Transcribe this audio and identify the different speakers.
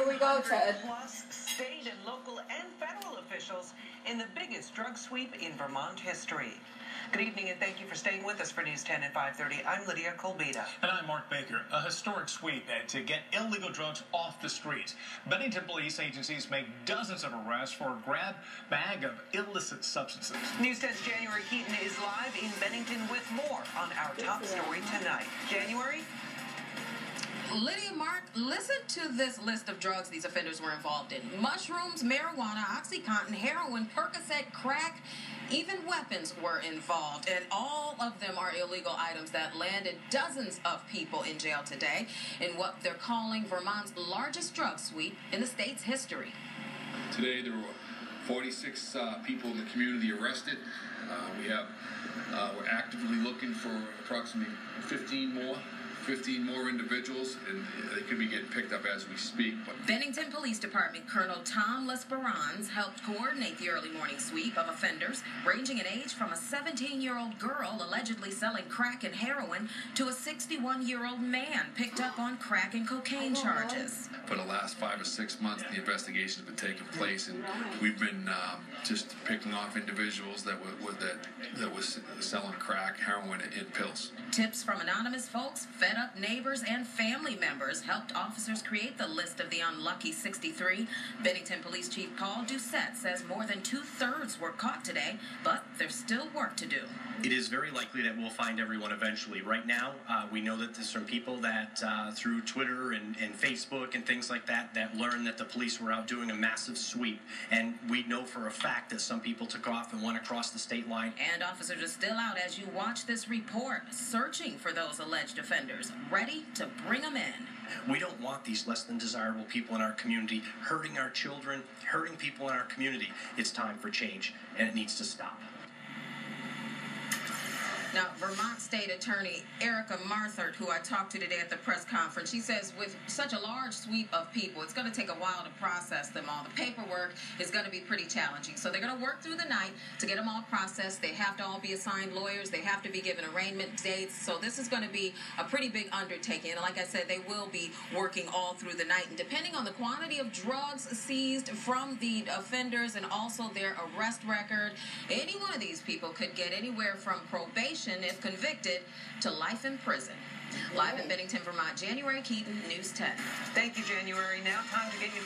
Speaker 1: Here we go, Ted.
Speaker 2: Plus state and local and federal officials in the biggest drug sweep in Vermont history. Good evening, and thank you for staying with us for News 10 at 5:30. I'm Lydia Colbita.
Speaker 3: And I'm Mark Baker. A historic sweep to get illegal drugs off the streets. Bennington police agencies make dozens of arrests for a grab bag of illicit substances.
Speaker 2: News 10's January Keaton is live in Bennington with more on our top story tonight. January?
Speaker 4: Lydia, Mark, listen to this list of drugs these offenders were involved in. Mushrooms, marijuana, OxyContin, heroin, Percocet, crack, even weapons were involved. And all of them are illegal items that landed dozens of people in jail today in what they're calling Vermont's largest drug sweep in the state's history.
Speaker 5: Today there were 46 people in the community arrested. We're actively looking for approximately 15 more individuals, and they could be getting picked up as we speak.
Speaker 4: Bennington Police Department Colonel Tom Lesperance helped coordinate the early morning sweep of offenders ranging in age from a 17-year-old girl allegedly selling crack and heroin to a 61-year-old man picked up on crack and cocaine charges.
Speaker 5: For the last 5 or 6 months, the investigation has been taking place, and we've been just picking off individuals that was selling crack, heroin, and pills.
Speaker 4: Tips from anonymous folks, fed-up neighbors, and family members helped officers create the list of the unlucky 63. Bennington Police Chief Paul Doucette says more than 2/3 were caught today, but there's still work to do.
Speaker 6: It is very likely that we'll find everyone eventually. Right now, we know that there's some people that through Twitter and Facebook and things like that learned that the police were out doing a massive sweep. And we know for a fact that some people took off and went across the state line.
Speaker 4: And officers are still out as you watch this report, searching for those alleged offenders, ready to bring them in.
Speaker 6: We don't want these less than desirable people in our community hurting our children, hurting people in our community. It's time for change, and it needs to stop.
Speaker 4: Now, Vermont State Attorney Erica Marthert, who I talked to today at the press conference, she says with such a large sweep of people, it's going to take a while to process them all. The paperwork is going to be pretty challenging. So they're going to work through the night to get them all processed. They have to all be assigned lawyers. They have to be given arraignment dates. So this is going to be a pretty big undertaking. And like I said, they will be working all through the night. And depending on the quantity of drugs seized from the offenders and also their arrest record, any one of these people could get anywhere from probation, if convicted, to life in prison. Live in Bennington, Vermont, January Keaton, News 10.
Speaker 2: Thank you, January. Now time to get you